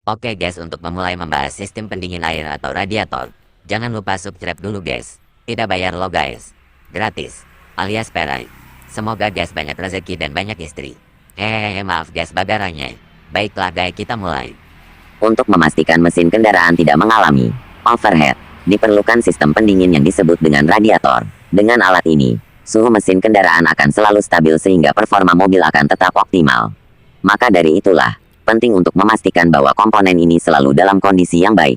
Oke guys, untuk memulai membahas sistem pendingin air atau radiator, jangan lupa subscribe dulu guys. Tidak bayar lo guys. Gratis, alias perai. Semoga guys banyak rezeki dan banyak istri. Hehehe, maaf guys bagaranya. Baiklah guys, kita mulai. Untuk memastikan mesin kendaraan tidak mengalami overheat, diperlukan sistem pendingin yang disebut dengan radiator. Dengan alat ini, suhu mesin kendaraan akan selalu stabil sehingga performa mobil akan tetap optimal. Maka dari itulah, penting untuk memastikan bahwa komponen ini selalu dalam kondisi yang baik.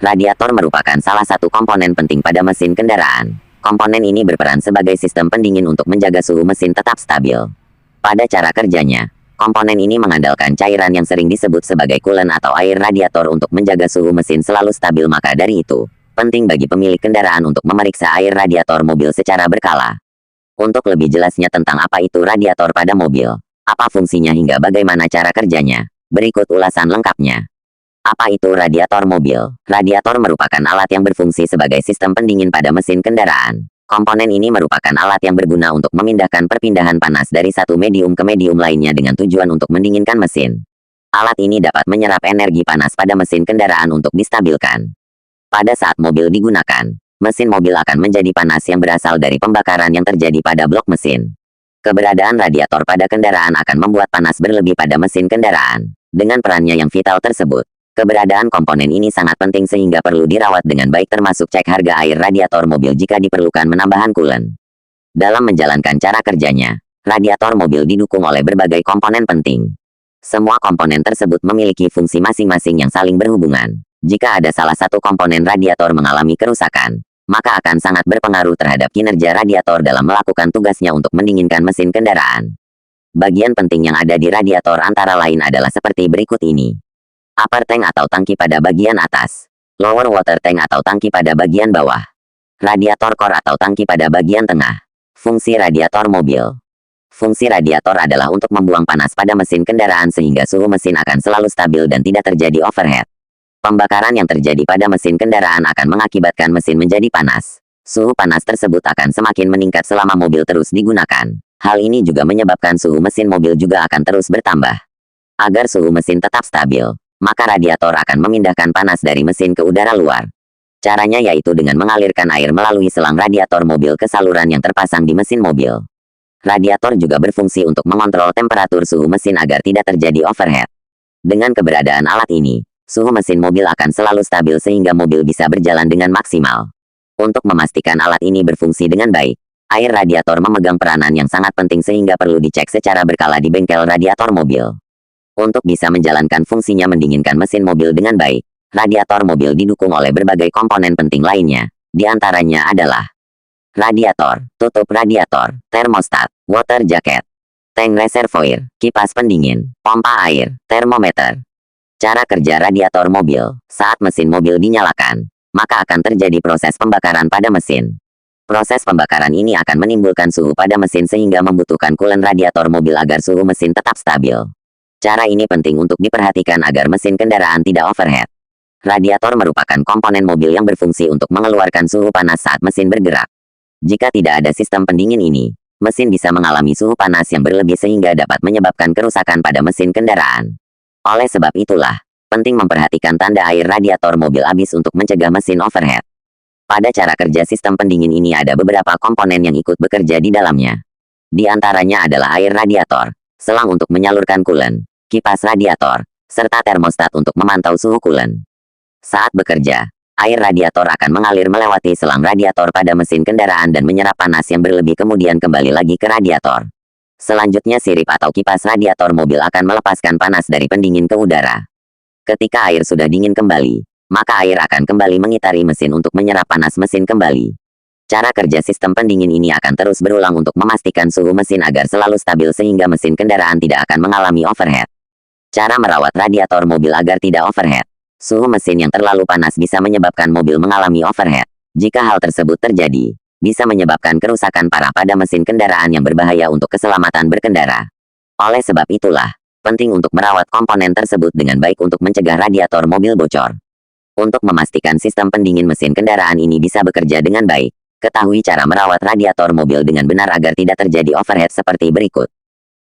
Radiator merupakan salah satu komponen penting pada mesin kendaraan. Komponen ini berperan sebagai sistem pendingin untuk menjaga suhu mesin tetap stabil. Pada cara kerjanya, komponen ini mengandalkan cairan yang sering disebut sebagai coolant atau air radiator untuk menjaga suhu mesin selalu stabil. Maka dari itu, penting bagi pemilik kendaraan untuk memeriksa air radiator mobil secara berkala. Untuk lebih jelasnya tentang apa itu radiator pada mobil, apa fungsinya hingga bagaimana cara kerjanya, berikut ulasan lengkapnya. Apa itu radiator mobil? Radiator merupakan alat yang berfungsi sebagai sistem pendingin pada mesin kendaraan. Komponen ini merupakan alat yang berguna untuk memindahkan perpindahan panas dari satu medium ke medium lainnya dengan tujuan untuk mendinginkan mesin. Alat ini dapat menyerap energi panas pada mesin kendaraan untuk distabilkan. Pada saat mobil digunakan, mesin mobil akan menjadi panas yang berasal dari pembakaran yang terjadi pada blok mesin. Keberadaan radiator pada kendaraan akan membuat panas berlebih pada mesin kendaraan. Dengan perannya yang vital tersebut, keberadaan komponen ini sangat penting sehingga perlu dirawat dengan baik, termasuk cek harga air radiator mobil jika diperlukan menambahkan coolant. Dalam menjalankan cara kerjanya, radiator mobil didukung oleh berbagai komponen penting. Semua komponen tersebut memiliki fungsi masing-masing yang saling berhubungan. Jika ada salah satu komponen radiator mengalami kerusakan, maka akan sangat berpengaruh terhadap kinerja radiator dalam melakukan tugasnya untuk mendinginkan mesin kendaraan. Bagian penting yang ada di radiator antara lain adalah seperti berikut ini. Upper tank atau tangki pada bagian atas. Lower water tank atau tangki pada bagian bawah. Radiator core atau tangki pada bagian tengah. Fungsi radiator mobil. Fungsi radiator adalah untuk membuang panas pada mesin kendaraan sehingga suhu mesin akan selalu stabil dan tidak terjadi overheat. Pembakaran yang terjadi pada mesin kendaraan akan mengakibatkan mesin menjadi panas. Suhu panas tersebut akan semakin meningkat selama mobil terus digunakan. Hal ini juga menyebabkan suhu mesin mobil juga akan terus bertambah. Agar suhu mesin tetap stabil, maka radiator akan memindahkan panas dari mesin ke udara luar. Caranya yaitu dengan mengalirkan air melalui selang radiator mobil ke saluran yang terpasang di mesin mobil. Radiator juga berfungsi untuk mengontrol temperatur suhu mesin agar tidak terjadi overheat. Dengan keberadaan alat ini, suhu mesin mobil akan selalu stabil sehingga mobil bisa berjalan dengan maksimal. Untuk memastikan alat ini berfungsi dengan baik, air radiator memegang peranan yang sangat penting sehingga perlu dicek secara berkala di bengkel radiator mobil. Untuk bisa menjalankan fungsinya mendinginkan mesin mobil dengan baik, radiator mobil didukung oleh berbagai komponen penting lainnya. Di antaranya adalah radiator, tutup radiator, termostat, water jacket, tank reservoir, kipas pendingin, pompa air, termometer. Cara kerja radiator mobil. Saat mesin mobil dinyalakan, maka akan terjadi proses pembakaran pada mesin. Proses pembakaran ini akan menimbulkan suhu pada mesin sehingga membutuhkan coolant radiator mobil agar suhu mesin tetap stabil. Cara ini penting untuk diperhatikan agar mesin kendaraan tidak overheat. Radiator merupakan komponen mobil yang berfungsi untuk mengeluarkan suhu panas saat mesin bergerak. Jika tidak ada sistem pendingin ini, mesin bisa mengalami suhu panas yang berlebih sehingga dapat menyebabkan kerusakan pada mesin kendaraan. Oleh sebab itulah, penting memperhatikan tanda air radiator mobil habis untuk mencegah mesin overheat. Pada cara kerja sistem pendingin ini ada beberapa komponen yang ikut bekerja di dalamnya. Di antaranya adalah air radiator, selang untuk menyalurkan coolant, kipas radiator, serta termostat untuk memantau suhu coolant. Saat bekerja, air radiator akan mengalir melewati selang radiator pada mesin kendaraan dan menyerap panas yang berlebih kemudian kembali lagi ke radiator. Selanjutnya sirip atau kipas radiator mobil akan melepaskan panas dari pendingin ke udara. Ketika air sudah dingin kembali, maka air akan kembali mengitari mesin untuk menyerap panas mesin kembali. Cara kerja sistem pendingin ini akan terus berulang untuk memastikan suhu mesin agar selalu stabil sehingga mesin kendaraan tidak akan mengalami overheat. Cara merawat radiator mobil agar tidak overheat. Suhu mesin yang terlalu panas bisa menyebabkan mobil mengalami overheat. Jika hal tersebut terjadi, bisa menyebabkan kerusakan parah pada mesin kendaraan yang berbahaya untuk keselamatan berkendara. Oleh sebab itulah, penting untuk merawat komponen tersebut dengan baik untuk mencegah radiator mobil bocor. Untuk memastikan sistem pendingin mesin kendaraan ini bisa bekerja dengan baik, ketahui cara merawat radiator mobil dengan benar agar tidak terjadi overheat seperti berikut.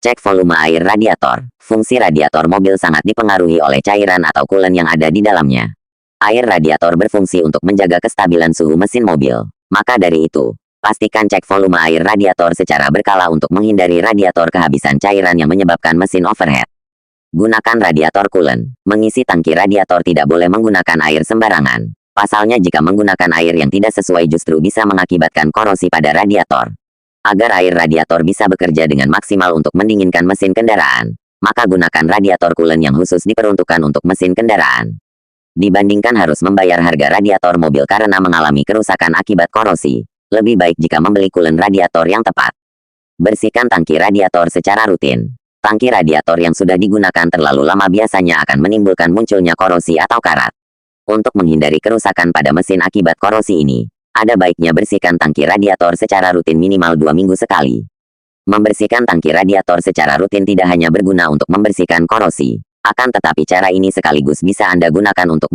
Cek volume air radiator. Fungsi radiator mobil sangat dipengaruhi oleh cairan atau coolant yang ada di dalamnya. Air radiator berfungsi untuk menjaga kestabilan suhu mesin mobil. Maka dari itu, pastikan cek volume air radiator secara berkala untuk menghindari radiator kehabisan cairan yang menyebabkan mesin overheat. Gunakan radiator coolant. Mengisi tangki radiator tidak boleh menggunakan air sembarangan. Pasalnya jika menggunakan air yang tidak sesuai justru bisa mengakibatkan korosi pada radiator. Agar air radiator bisa bekerja dengan maksimal untuk mendinginkan mesin kendaraan, maka gunakan radiator coolant yang khusus diperuntukkan untuk mesin kendaraan. Dibandingkan harus membayar harga radiator mobil karena mengalami kerusakan akibat korosi, lebih baik jika membeli coolant radiator yang tepat. Bersihkan tangki radiator secara rutin. Tangki radiator yang sudah digunakan terlalu lama biasanya akan menimbulkan munculnya korosi atau karat. Untuk menghindari kerusakan pada mesin akibat korosi ini, ada baiknya bersihkan tangki radiator secara rutin minimal 2 minggu sekali. Membersihkan tangki radiator secara rutin tidak hanya berguna untuk membersihkan korosi, akan tetapi cara ini sekaligus bisa Anda gunakan untuk